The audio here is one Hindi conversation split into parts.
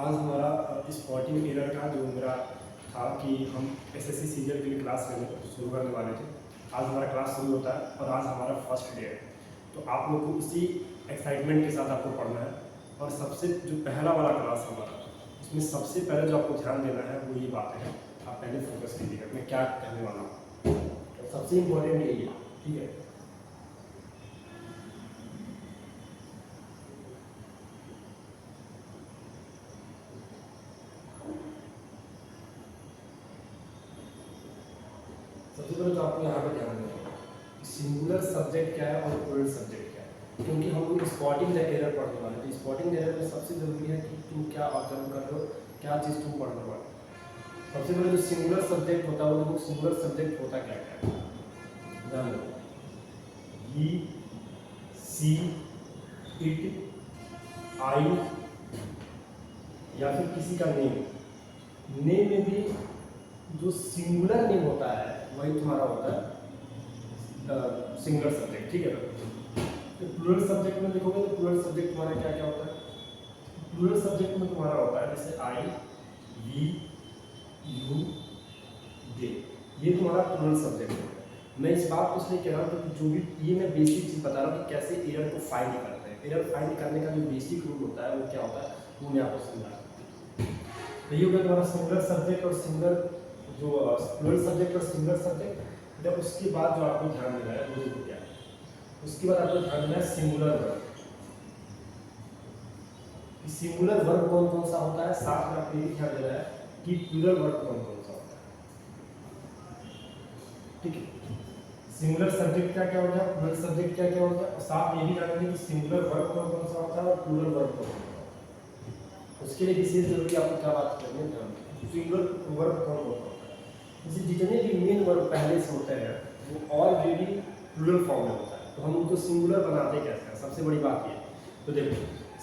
आज हमारा स्पॉटिंग एरर का जो मेरा था कि हम एसएससी सीरियल के लिए क्लास शुरू करने वाले थे। आज हमारा क्लास शुरू होता है और आज हमारा फर्स्ट डे है, तो आप लोग को उसी एक्साइटमेंट के साथ आपको पढ़ना है। और सबसे जो पहला वाला क्लास हमारा, उसमें सबसे पहले जो आपको ध्यान देना है वो ये बातें हैं। आप पहले फोकस कीजिएगा मैं क्या कहने वाला हूँ, तो सबसे इम्पोर्टेंट यही है, ठीक है। सबसे पहले तो आपको यहाँ पे ध्यान देना है कि सिंगुलर सब्जेक्ट क्या है और प्लूरल सब्जेक्ट क्या है, क्योंकि हम लोग स्पॉटिंग द एरर पढ़ने वाले हैं। तो स्पॉटिंग द एरर में सबसे जरूरी है कि तुम क्या ऑब्जर्व कर रहे हो, क्या चीज़ तुम पढ़ने वाले हो। सबसे पहले जो सिंगुलर सब्जेक्ट होता है वो सिंगुलर सब्जेक्ट होता क्या क्या है, ध्यान दो। ही, सी, इट, आई या फिर किसी का नेम। नेम में भी जो सिंगुलर नेम होता है वही तुम्हारा होता है सिंगुलर सब्जेक्ट, ठीक है। तो प्लूरल सब्जेक्ट में देखोगे तो प्लूरल सब्जेक्ट तुम्हारा क्या क्या होता है। प्लूरल सब्जेक्ट में तुम्हारा होता है जैसे आई, वी, यू, दे, ये तुम्हारा प्लूरल सब्जेक्ट है। मैं इस बात को इसलिए कह रहा हूँ क्योंकि जो भी ये मैं बेसिक चीज़ बता रहा हूँ कि कैसे एरर को फाइंड करते हैं। एरर फाइंड करने का जो बेसिक रूल होता है वो क्या होता है, वो मैं आपको समझा। तो ये हो गया तुम्हारा सिंगुलर सब्जेक्ट और सिंगुलर जो प्लूरल सब्जेक्ट और सिंगुलर सब्जेक्ट। जब उसके बाद जो आपको ध्यान देना है वो देखो क्या है, उसके बाद आपको ध्यान देना है सिंगुलर वर्ब। सिंगुलर वर्ब कौन कौन सा होता है, साथ में आपको ये ध्यान देना है कि प्लूरल वर्ब कौन कौन सा होता है, ठीक है। सिंगुलर सब्जेक्ट क्या क्या होता है, प्लूरल सब्जेक्ट क्या क्या होता है, और साथ में ये भी जान लेंगे कि सिंगुलर वर्ब कौन कौन सा होता है और प्लूरल वर्ब कौन कौन सा होता है। उसके लिए विशेष जरूरी आपको क्या बात करनी है, ध्यान दें। सिंगुलर वर्ब कौन कौन सा होता है, जैसे जितने भी मेन वर्ब पहले से होते हैं वो ऑलरेडी प्लूरल फॉर्म में होता है, तो हम उनको सिंगुलर बनाते कैसे हैं, सबसे बड़ी बात ये। तो देखो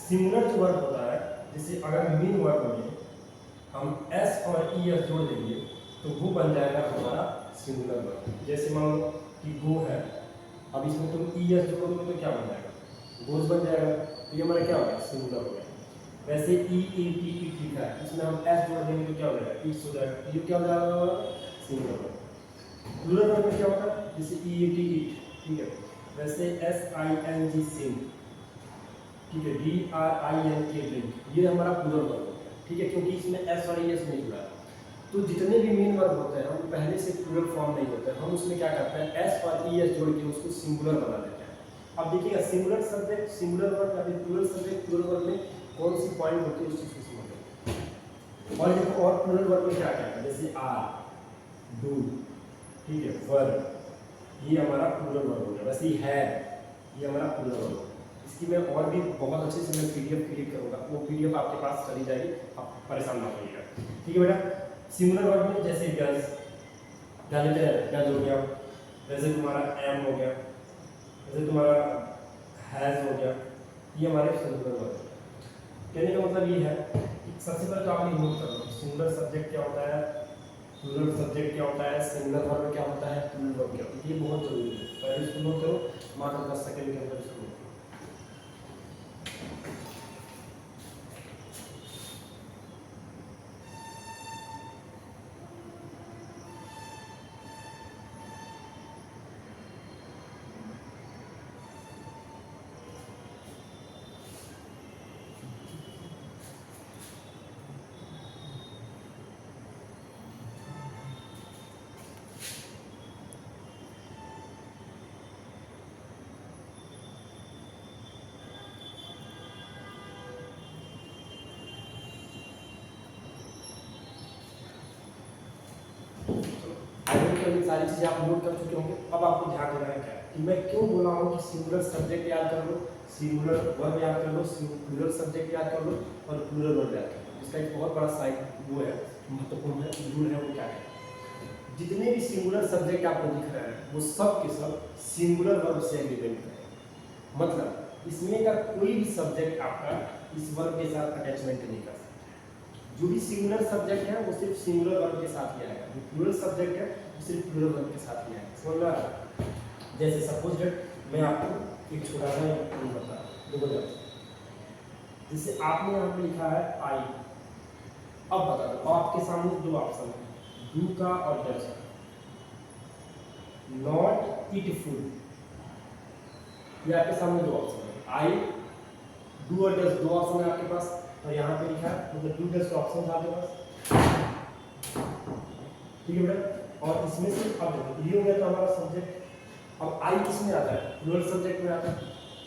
सिंगुलर जो वर्ब होता है, जैसे अगर मेन वर्ब में हम एस और ई एस जोड़ देंगे तो वो बन जाएगा हमारा सिंगुलर वर्ब। जैसे मान लो कि गो है, अब इसमें तुम ई एस जोड़ोगे तो क्या बन जाएगा, गोज बन जाएगा, तो ये हमारा क्या होगा, सिंगुलर हो गया। वैसे ई ए टी इट लिखा है, इसमें हम एस जोड़ देंगे तो क्या हो जाएगा, इट्स हो जाएगा, ये क्या हो जाएगा, सिंगुलर वर्ब। प्लूरल वर्ब में क्या होता है, जैसे ई ए टी इट, ठीक है। वैसे एस आई एन जी सिंग, ठीक है, डी आर आई एन के ड्रिंक, ये हमारा प्लूरल वर्ब हो गया, ठीक है, क्योंकि इसमें एस और ई एस नहीं जुड़ा है। तो जितने भी मेन वर्ब होते हैं हम पहले से प्लूरल फॉर्म नहीं होते हैं, हम उसमें क्या करते हैं एस और ई एस जोड़ के उसको सिंगुलर बना देते हैं। अब देखिएगा सिंगुलर सब्जेक्ट, सिंगुलर वर्ब या फिर प्लूरल सब्जेक्ट, प्लूरल वर्ब में कौन सी पॉइंट होती है उस चीज़ को समझो। और देखो और प्लूरल वर्ब में क्या क्या है, जैसे आर, डू, ठीक है, वर्ब, ये हमारा प्लूरल वर्ब हो गया। वैसे ही है, ये हमारा प्लूरल वर्ब। इसकी मैं और भी बहुत अच्छे से मैं पीडीएफ क्रिएट करूँगा, वो पीडीएफ आपके पास चली जाएगी, आप परेशान ना होइएगा, ठीक है बेटा। सिंगुलर वर्ब में जैसे डज, डज हो गया, वैसे तुम्हारा एम हो गया, वैसे तुम्हारा हैज़ हो गया, ये हमारे सिंगुलर वर्ब है। कहने का मतलब ये है कि सबसे पहले तो आपने नोट कर लो सिंगुलर सब्जेक्ट क्या होता है, प्लूरल सब्जेक्ट क्या होता है, सिंगुलर वर्ब क्या होता है, प्लूरल वर्ब क्या होता है, ये बहुत जरूरी है। पहले इसको नोट करो, मात्र 10 सेकंड के अंदर इसको नोट करो। सारी चीज़ें आप नोट कर चुके होंगे। अब आपको ध्यान देना है क्या कि मैं क्यों बोला हूँ कि सिंगुलर सब्जेक्ट याद कर लो, सिंगुलर वर्ब याद कर लो, प्लूरल सब्जेक्ट याद कर लो और प्लूरल वर्ब याद कर लो। इसका एक बहुत बड़ा साइड वो है, महत्वपूर्ण है, रूल है, वो क्या है, जितने भी सिंगुलर सब्जेक्ट आपको दिख रहे हैं वो सब के सब सिंगुलर वर्ब से एग्रीमेंट करें। मतलब इसमें का कोई भी सब्जेक्ट आपका इस वर्ब के साथ अटैचमेंट नहीं कर सकता। जो भी सिंगुलर सब्जेक्ट है वो सिर्फ सिंगुलर वर्ब के साथ ही आएगा, जो प्लूरल सब्जेक्ट है वो सिर्फ प्लूरल वर्ब के साथ ही आएगा। समझ में आ रहा है? जैसे सपोज दैट मैं आपको एक छोटा सा बता दूं, जैसे आपने यहाँ पे लिखा है आई, अब बता दो, आपके सामने दो ऑप्शन है, डू का और डज का। नॉट इट फूड, ये आपके सामने दो ऑप्शन है, आई डू और डज दो ऑप्शन है आपके पास, और यहाँ पे लिखा है मतलब डू डज का ऑप्शन था आपके पास, ठीक है बेटा। और इसमें से अब देखो ये हो गया तो हमारा सब्जेक्ट। अब आई किस में आता है, प्लूरल सब्जेक्ट में आता है,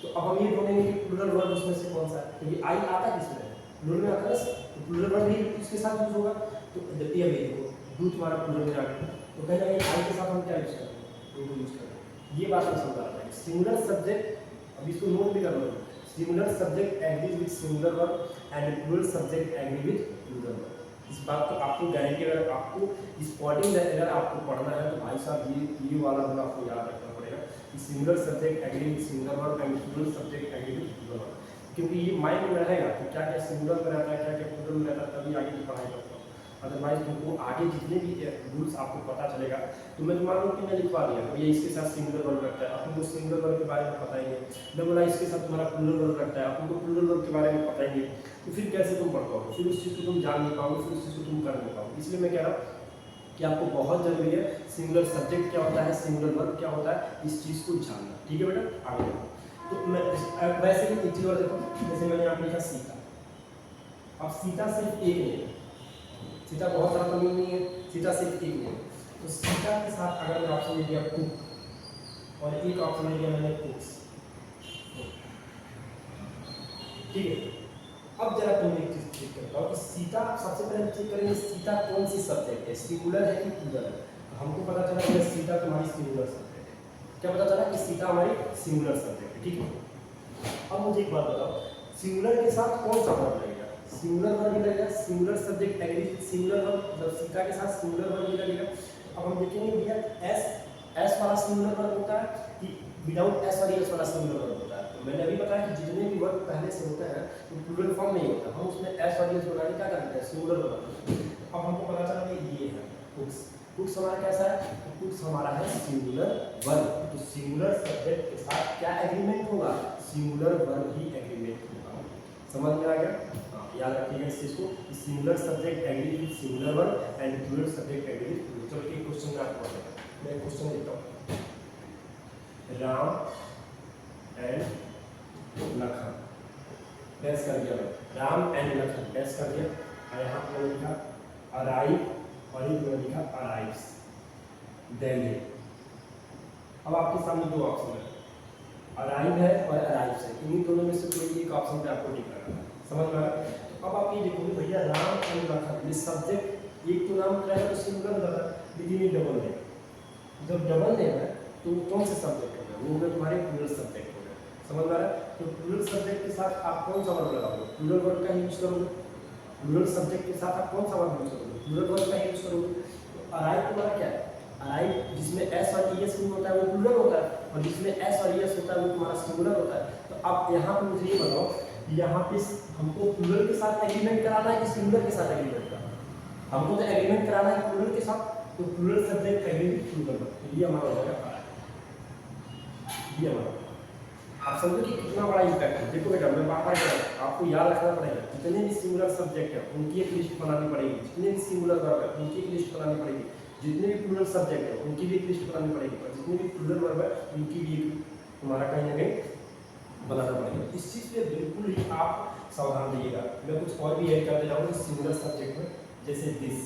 तो अब हम ये ढूंढेंगे कि प्लूरल वर्ब उसमें से कौन सा है, क्योंकि आई आता किस में है, प्लूरल में आता है, तो प्लूरल वर्ब ही इसके साथ यूज होगा। तो जब ये देखो डू तुम्हारा प्लूरल में आ गया, तो कहीं ना कहीं आई के साथ हम क्या यूज करेंगे, डू को यूज करेंगे। ये बात हम समझ आता है। सिंगुलर सब्जेक्ट, अब इसको नोट भी कर लो, singular subject agrees with singular verb and plural subject agree with plural verb. इस बात को आपको गारंटी, अगर आपको स्पॉटिंग अगर आपको पढ़ना है तो भाई साहब ये वाला मतलब आपको याद रखना पड़ेगा कि singular subject agree with singular verb and plural subject agree with plural verb, क्योंकि ये माइंड में रहेगा कि क्या क्या सिंगुलर में रहता है, क्या क्या प्लूरल में रहता है, तभी आगे की पढ़ाई करता हूँ। अदरवाइज तुमको आगे जितने भी रूल्स आपको पता चलेगा तो मैं मान लो कि मैं लिखवा दिया तो ये इसके साथ सिंगुलर वर्ब रखता है, आपको सिंगुलर वर्ब के बारे में पता ही नहीं, मैं बोला इसके साथ तुम्हारा प्लूरल वर्ब रखता है, आपको प्लूरल वर्ब के बारे में पता ही नहीं, तो फिर कैसे तुम पढ़ पाओगे, फिर उस चीज़ को तुम जान नहीं पाओगे, फिर उस चीज़ को तुम कर नहीं पाओगे। इसलिए मैं कह रहा हूँ कि आपको बहुत जरूरी है सिंगुलर सब्जेक्ट क्या होता है, सिंगुलर वर्ब क्या होता है, इस चीज़ को जानना, ठीक है बेटा। आगे तो मैं वैसे ही एक चीज़ और देखो, जैसे मैंने यहाँ लिखा सीता, अब सीता सिर्फ एक नहीं है, सीता बहुत सारा कमी नहीं है, सीता सिर्फ एक नहीं है, तो सीता के साथ अगर मैं ऑप्शन ले दिया कुक और एक ऑप्शन ले दिया मैंने कुक्स, ठीक है। अब जरा तुम एक चीज चेक करता हूँ कि सीता, सबसे पहले चेक करेंगे सीता कौन सी सब्जेक्ट है, सिंगुलर है कि प्लूरल है। हमको पता चला कि सीता तुम्हारी सिंगुलर सब्जेक्ट है, क्या पता चला कि सीता हमारी सिंगुलर सब्जेक्ट है, ठीक है। अब मुझे एक बात बताओ, सिंगुलर के साथ कौन सा वर्ब लगेगा, सिंगुलर वर्ब ही लगेगा, singular subject agree singular verb, जब सीता के साथ सिंगुलर वर्ब ही लगेगा। अब हम देखेंगे भैया एस वाला सिंगुलर वर्ब होता है कि विदाउट एस और एस वाला सिंगुलर वर्ब होता है। तो मैंने अभी बताया कि जितने भी वर्ब पहले से होते हैं तो प्लूरल फॉर्म नहीं होता, हम उसमें एस और एस बना के क्या करते हैं, सिंगुलर वर्ब। अब हमको पता चला कि ये है कुक्स, कुक्स हमारा कैसा है, तो कुक्स हमारा है सिंगुलर वर्ब, तो सिंगुलर सब्जेक्ट के साथ क्या एग्रीमेंट होगा, सिंगुलर वर्ब ही एग्रीमेंट होगा। समझ में आ गया, याद रखिएगा इस चीज को, singular subject agree with singular verb and plural subject agree with plural. चलो एक क्वेश्चन में आपको बताऊं, मैं क्वेश्चन लिखता हूं, राम एंड लखन डैश कर दिया, राम एंड लखन डैश कर दिया, और यहाँ पे मैंने लिखा अराइव और एक मैंने लिखा अराइव्स दिल्ली। अब आपके सामने दो ऑप्शन है, अराइव है और अराइव्स है, इन्हीं दोनों में से कोई एक ऑप्शन पे आपको टिक करना है, समझ में आ रहा है। अब आप ये देखोगे भैया राम एंड लखन, ये सब्जेक्ट एक तो नाम रहेगा तो सिंगुलर रहेगा, लेकिन ये डबल नेम, जब डबल नेम है तो कौन से सब्जेक्ट हो गए, वो होगा तुम्हारे प्लूरल सब्जेक्ट हो गए, समझ में आ रहा है। तो प्लूरल सब्जेक्ट के साथ आप कौन सा वर्ब लगाओगे, प्लूरल वर्ब का यूज करोगे, प्लूरल सब्जेक्ट के साथ आप कौन सा वर्ब यूज करोगे, प्लूरल वर्ब का यूज करोगे। तो अराइव तुम्हारा क्या है, अराइव जिसमें एस और ईएस नहीं होता है वो प्लूरल होता है, और जिसमें एस और ईएस होता है वो तुम्हारा सिंगुलर होता है। तो अब यहाँ पे मुझे ये बताओ, यहाँ पे हमको प्लूरल के साथ एग्रीमेंट कराना है कि सिंगुलर के साथ एग्रीमेंट कराना है, हमको तो एग्रीमेंट कराना है प्लूरल के साथ, तो plural subject agree with plural, तो ये हमारा हो जाएगा, ये हमारा। आप समझो कि कितना बड़ा इम्पैक्ट है। देखो बेटा मैं बार बार कह रहा हूं, आपको याद रखना पड़ेगा, जितने भी सिंगुलर सब्जेक्ट है उनकी एक लिस्ट बनानी पड़ेगी, जितने भी सिंगुलर वर्ब है उनकी एक लिस्ट बनानी पड़ेगी, जितने भी प्लूरल सब्जेक्ट है उनकी भी एक लिस्ट बनानी पड़ेगी, और जितने भी प्लूरल वर्ब है उनकी भी एक तुम्हारा कहीं ना कहीं बनाना पड़ेगा। इस चीज़ पे बिल्कुल ही आप सावधान रहिएगा। मैं कुछ और भी ऐड कर दे रहा हूँ सिंगुलर सब्जेक्ट में, जैसे दिस,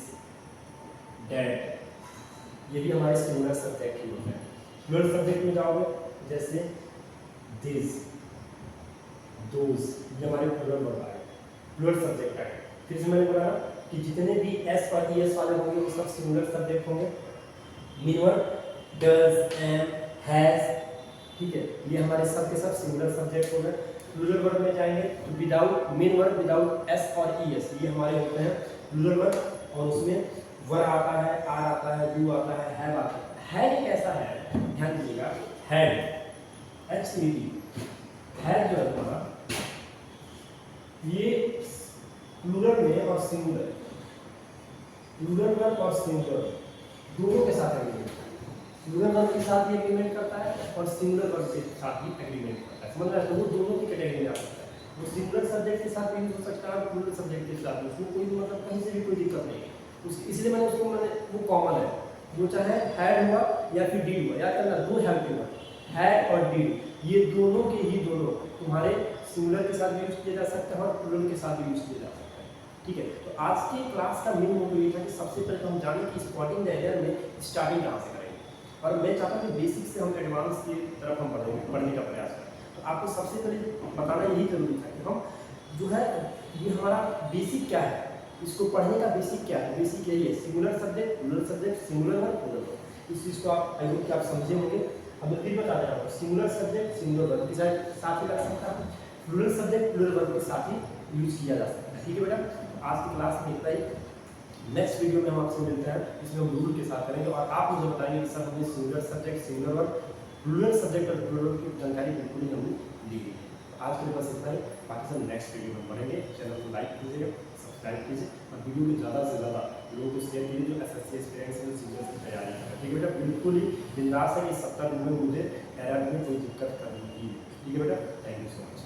डैट, ये भी हमारे सिंगुलर सब्जेक्ट ही होते हैं। प्लूरल सब्जेक्ट में जाओगे जैसे दिस, दोज, ये हमारे प्लूरल वर्ब आए, प्लूरल सब्जेक्ट आए। फिर से मैंने बोला कि जितने भी एस और ईएस वाले होंगे वो सब सिंगुलर सब्जेक्ट होंगे। Main verb does, am, has, ठीक है, ये हमारे सब के सब सिंगुलर सब्जेक्ट हो गए। प्लूरल वर्ब में जाएंगे तो without main verb, without S और ईएस, ये हमारे होते हैं प्लूरल वर्ब, और उसमें वर आता है, आर आता है, डू आता है, हैव आता है। हैड एक ऐसा है, ध्यान दीजिएगा, हैड HED, हैड जो है हमारा ये प्लूरल में और सिंगुलर, प्लूरल वर्ब और सिंगुलर दोनों के साथ एग्रीमेंट, प्लूरल वर्ब के साथ भी एग्रीमेंट करता है और सिंगुलर वर्ब के साथ भी एग्रीमेंट करता है, समझ रहे हैं। तो वो दोनों की कैटेगरी में आ सकता है। वो सिंगुलर सब्जेक्ट के साथ यूज हो सकता है और प्लूरल सब्जेक्ट के साथ, उसमें कोई मतलब कहीं से भी कोई दिक्कत नहीं है। इसलिए मैंने उसको वो कॉमन है, वो चाहे हैड हुआ या फिर डीड हुआ, याद करना दो हेल्प हुआ, हैड और डीड ये दोनों के ही दोनों तुम्हारे सिंगुलर के साथ यूज किया जा सकता है और प्लूरल के साथ यूज किया जा सकता है। ठीक है, तो आज के क्लास का मेन मोटिव ये था कि सबसे पहले तो हम जानें कि स्पॉटिंग द एरर में स्टार्टिंग कहाँ से करेंगे, और मैं चाहता हूँ कि बेसिक से हम एडवांस की तरफ हम पढ़ने का प्रयास करें। तो आपको सबसे पहले बताना यही जरूरी था कि हम जो है ये हमारा बेसिक क्या है, इसको पढ़ने का बेसिक क्या है। बेसिक यही है, singular subject, plural subject, singular verb, plural verb. इस चीज़ को आप आई होप कि आप समझे होंगे। अब मैं फिर बता रहा हूँ, सिंगुलर सब्जेक्ट सिंगुलर वर्ब के साथ ही लग सकता है, प्लूरल सब्जेक्ट प्लूरल वर्ब के साथ ही यूज किया जा सकता है। ठीक है बेटा, आज की क्लास में इतना ही। नेक्स्ट वीडियो में हम आपसे मिलते हैं, इसमें हम रूल के साथ करेंगे और आप मुझे बताएंगे कि सर हमने singular subject singular verb, plural subject और प्लूरल वर्ब की जानकारी बिल्कुल ही हमने ली है। आज के लिए बस इतना ही, बाकी सब नेक्स्ट वीडियो में पढ़ेंगे। चैनल को लाइक कीजिएगा, सब्सक्राइब कीजिए और वीडियो को ज़्यादा से ज़्यादा लोगों को शेयर कीजिए जो SSC एस्पिरेंट्स में सीजन की तैयारी कर रहे हैं। ठीक है बेटा, बिल्कुल ही बिंदास है कि 70 दिन में मुझे एरर में कोई दिक्कत करनी है। ठीक है बेटा, थैंक यू सो मच।